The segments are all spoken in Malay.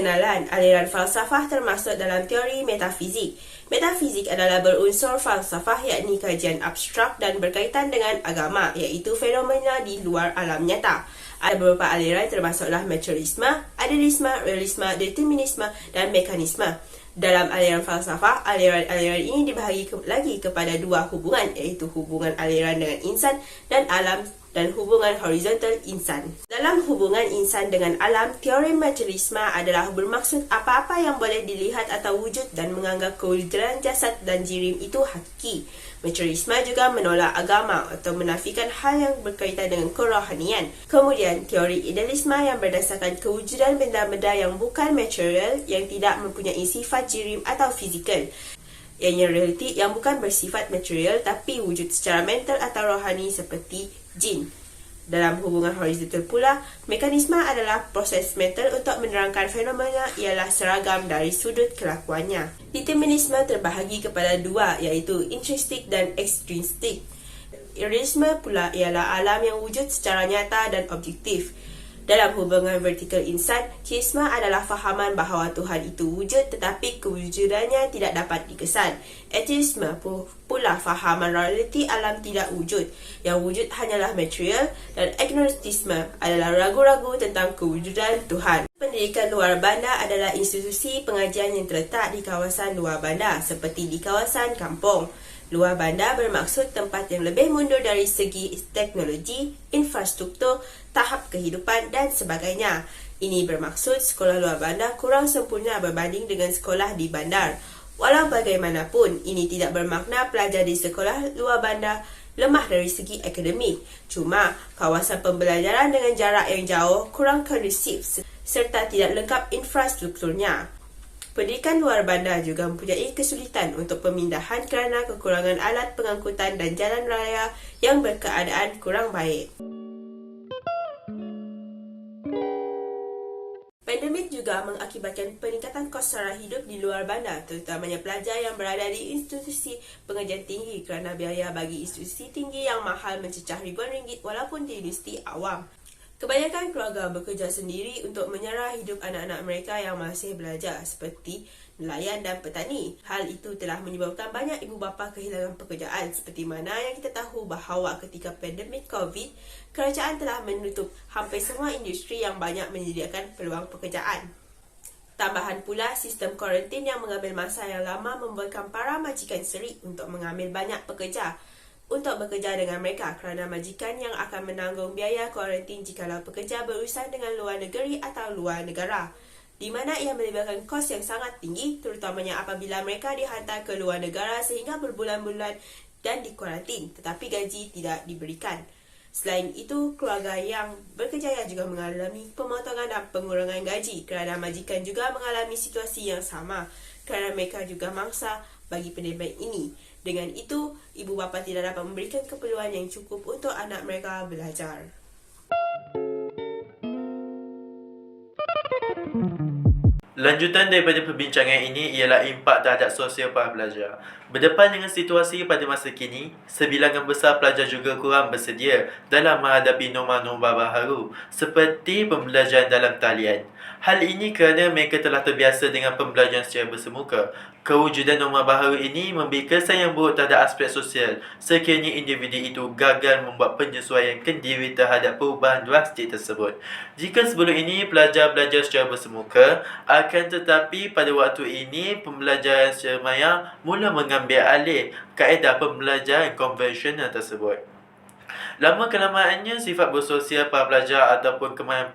Pengenalan aliran falsafah termasuk dalam teori metafizik. Metafizik adalah berunsur falsafah, yakni kajian abstrak dan berkaitan dengan agama, iaitu fenomena di luar alam nyata. Ada beberapa aliran termasuklah materialisme, idealisme, realisme, determinisme dan mekanisme. Dalam aliran falsafah, aliran-aliran ini dibahagi lagi kepada dua hubungan, iaitu hubungan aliran dengan insan dan alam dan hubungan horizontal insan. Dalam hubungan insan dengan alam, teori materialisme adalah bermaksud apa-apa yang boleh dilihat atau wujud dan menganggap kewujudan jasad dan jirim itu hakiki. Materialisme juga menolak agama atau menafikan hal yang berkaitan dengan kerohanian. Kemudian, teori idealisme yang berdasarkan kewujudan benda-benda yang bukan material, yang tidak mempunyai sifat jirim atau fizikal. Ianya realiti yang bukan bersifat material tapi wujud secara mental atau rohani seperti jin. Dalam hubungan horizontal pula, mekanisme adalah proses mental untuk menerangkan fenomena ialah seragam dari sudut kelakuannya. Determinisme terbahagi kepada dua, iaitu intrinsik dan ekstrinsik. Realisme pula ialah alam yang wujud secara nyata dan objektif. Dalam hubungan vertikal insan, teisme adalah fahaman bahawa Tuhan itu wujud tetapi kewujudannya tidak dapat dikesan. Ateisme pula fahaman realiti alam tidak wujud, yang wujud hanyalah material, dan agnostisme adalah ragu-ragu tentang kewujudan Tuhan. Pendidikan luar bandar adalah institusi pengajian yang terletak di kawasan luar bandar, seperti di kawasan kampung. Luar bandar bermaksud tempat yang lebih mundur dari segi teknologi, infrastruktur, tahap kehidupan dan sebagainya. Ini bermaksud sekolah luar bandar kurang sempurna berbanding dengan sekolah di bandar. Walau bagaimanapun, ini tidak bermakna pelajar di sekolah luar bandar lemah dari segi akademik. Cuma, kawasan pembelajaran dengan jarak yang jauh kurang kondusif serta tidak lengkap infrastrukturnya. Pendidikan luar bandar juga mempunyai kesulitan untuk pemindahan kerana kekurangan alat pengangkutan dan jalan raya yang berkeadaan kurang baik. Pandemik juga mengakibatkan peningkatan kos sara hidup di luar bandar, terutamanya pelajar yang berada di institusi pengajian tinggi kerana biaya bagi institusi tinggi yang mahal mencecah ribuan ringgit walaupun di universiti awam. Kebanyakan keluarga bekerja sendiri untuk menyara hidup anak-anak mereka yang masih belajar, seperti nelayan dan petani. Hal itu telah menyebabkan banyak ibu bapa kehilangan pekerjaan, seperti mana yang kita tahu bahawa ketika pandemik COVID, kerajaan telah menutup hampir semua industri yang banyak menyediakan peluang pekerjaan. Tambahan pula, sistem kuarantin yang mengambil masa yang lama membuatkan para majikan serik untuk mengambil banyak pekerja untuk bekerja dengan mereka kerana majikan yang akan menanggung biaya kuarantin jikalau pekerja berurusan dengan luar negeri atau luar negara, di mana ia melibatkan kos yang sangat tinggi, terutamanya apabila mereka dihantar ke luar negara sehingga berbulan-bulan dan dikuarantin, tetapi gaji tidak diberikan. Selain itu, keluarga yang berkejaya juga mengalami pemotongan dan pengurangan gaji kerana majikan juga mengalami situasi yang sama kerana mereka juga mangsa bagi pandemik ini. Dengan itu, ibu bapa tidak dapat memberikan keperluan yang cukup untuk anak mereka belajar. Lanjutan daripada perbincangan ini ialah impak terhadap sosial para pelajar. Berdepan dengan situasi pada masa kini, sebilangan besar pelajar juga kurang bersedia dalam menghadapi norma-norma baharu seperti pembelajaran dalam talian. Hal ini kerana mereka telah terbiasa dengan pembelajaran secara bersemuka. Kewujudan norma baharu ini memberi kesan yang buruk terhadap aspek sosial sekiranya individu itu gagal membuat penyesuaian diri terhadap perubahan drastik tersebut. Jika sebelum ini pelajar belajar secara bersemuka, akan tetapi pada waktu ini pembelajaran secara maya mula mengambil alih kaedah pembelajaran konvensional tersebut. Lama-kelamaannya, sifat bersosial para pelajar ataupun kemahiran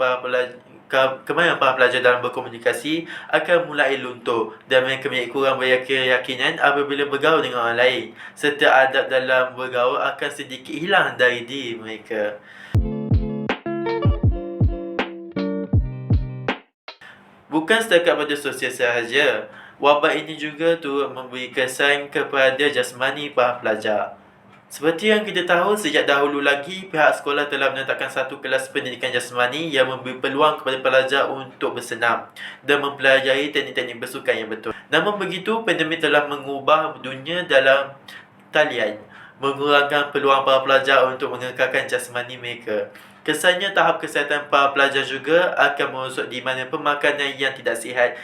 para pelajar dalam berkomunikasi akan mulai luntur dan mereka memiliki kurang keyakinan apabila bergaul dengan orang lain, serta adab dalam bergaul akan sedikit hilang dari diri mereka. Bukan setakat pada sosial sahaja, wabak ini juga turut memberi kesan kepada jasmani para pelajar. Seperti yang kita tahu, sejak dahulu lagi, pihak sekolah telah menetapkan satu kelas pendidikan jasmani yang memberi peluang kepada pelajar untuk bersenam dan mempelajari teknik-teknik bersukan yang betul. Namun begitu, pandemik telah mengubah dunia dalam talian, mengurangkan peluang para pelajar untuk mengekalkan jasmani mereka. Kesannya tahap kesihatan para pelajar juga akan merosot di mana pemakanan yang tidak sihat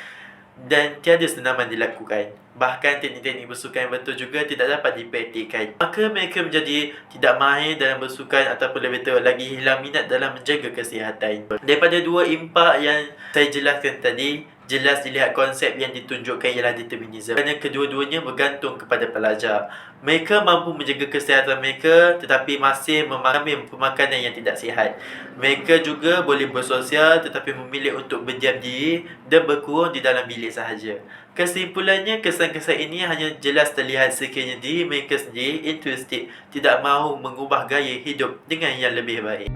dan tiada senaman dilakukan. Bahkan teknik-teknik bersukan yang betul juga tidak dapat dipraktikkan. Maka mereka menjadi tidak mahir dalam bersukan ataupun lebih teruk lagi hilang minat dalam menjaga kesihatan. Daripada dua impak yang saya jelaskan tadi, jelas dilihat konsep yang ditunjukkan ialah determinism. Kerana kedua-duanya bergantung kepada pelajar. Mereka mampu menjaga kesihatan mereka tetapi masih mengambil pemakanan yang tidak sihat. Mereka juga boleh bersosial tetapi memilih untuk berdiam diri dan berkurung di dalam bilik sahaja. Kesimpulannya, kesan-kesan ini hanya jelas terlihat sekiranya diri mereka sendiri introspektif, tidak mahu mengubah gaya hidup dengan yang lebih baik.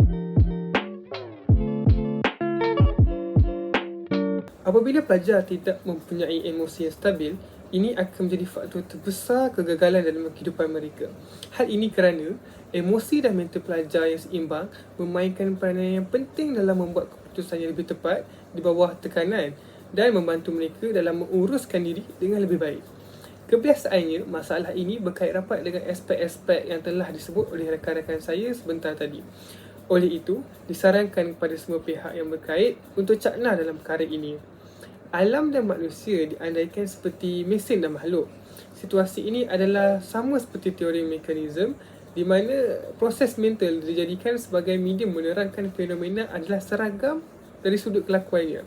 Apabila pelajar tidak mempunyai emosi yang stabil, ini akan menjadi faktor terbesar kegagalan dalam kehidupan mereka. Hal ini kerana emosi dan mental pelajar yang seimbang memainkan peranan yang penting dalam membuat keputusan yang lebih tepat di bawah tekanan dan membantu mereka dalam menguruskan diri dengan lebih baik. Kebiasaannya, masalah ini berkait rapat dengan aspek-aspek yang telah disebut oleh rakan-rakan saya sebentar tadi. Oleh itu, disarankan kepada semua pihak yang berkait untuk cakna dalam perkara ini. Alam dan manusia diandaikan seperti mesin dan makhluk. Situasi ini adalah sama seperti teori mekanisme di mana proses mental dijadikan sebagai medium menerangkan fenomena adalah seragam dari sudut kelakuannya.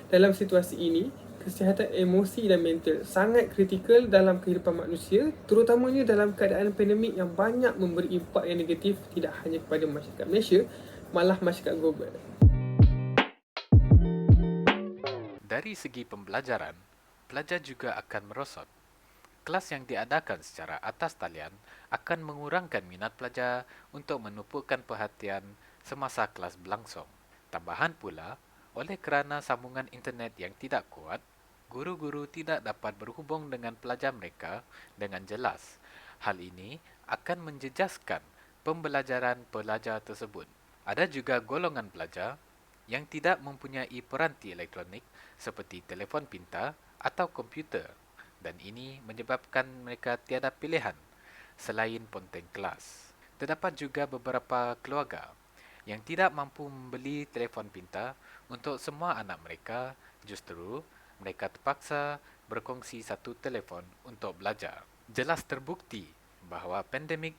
Dalam situasi ini, kesihatan emosi dan mental sangat kritikal dalam kehidupan manusia, terutamanya dalam keadaan pandemik yang banyak memberi impak yang negatif tidak hanya kepada masyarakat Malaysia, malah masyarakat global. Dari segi pembelajaran, pelajar juga akan merosot. Kelas yang diadakan secara atas talian akan mengurangkan minat pelajar untuk menumpukan perhatian semasa kelas berlangsung. Tambahan pula, oleh kerana sambungan internet yang tidak kuat, guru-guru tidak dapat berhubung dengan pelajar mereka dengan jelas. Hal ini akan menjejaskan pembelajaran pelajar tersebut. Ada juga golongan pelajar yang tidak mempunyai peranti elektronik seperti telefon pintar atau komputer dan ini menyebabkan mereka tiada pilihan selain ponteng kelas. Terdapat juga beberapa keluarga yang tidak mampu membeli telefon pintar untuk semua anak mereka, justru mereka terpaksa berkongsi satu telefon untuk belajar. Jelas terbukti bahawa pandemik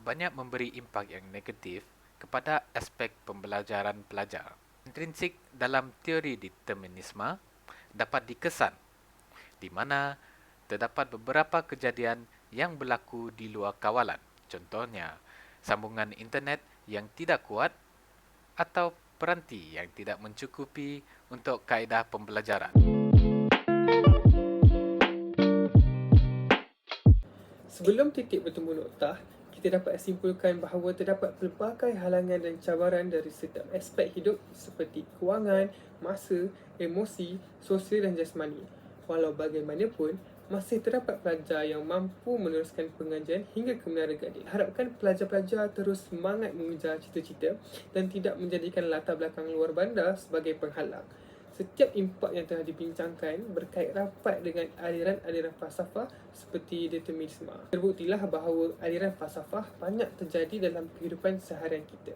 banyak memberi impak yang negatif kepada aspek pembelajaran pelajar. Intrinsik dalam teori determinisme dapat dikesan, di mana terdapat beberapa kejadian yang berlaku di luar kawalan. Contohnya, sambungan internet yang tidak kuat atau peranti yang tidak mencukupi untuk kaedah pembelajaran. Sebelum titik bertemu noktah, kita dapat simpulkan bahawa terdapat pelbagai halangan dan cabaran dari setiap aspek hidup seperti kewangan, masa, emosi, sosial dan jasmani. Walau bagaimanapun, masih terdapat pelajar yang mampu meneruskan pengajian hingga ke Menara Gading. Harapkan pelajar-pelajar terus semangat mengejar cita-cita dan tidak menjadikan latar belakang luar bandar sebagai penghalang. Setiap impak yang telah dibincangkan berkait rapat dengan aliran-aliran falsafah seperti determinisme. Terbuktilah bahawa aliran falsafah banyak terjadi dalam kehidupan seharian kita.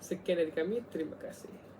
Sekian dari kami, terima kasih.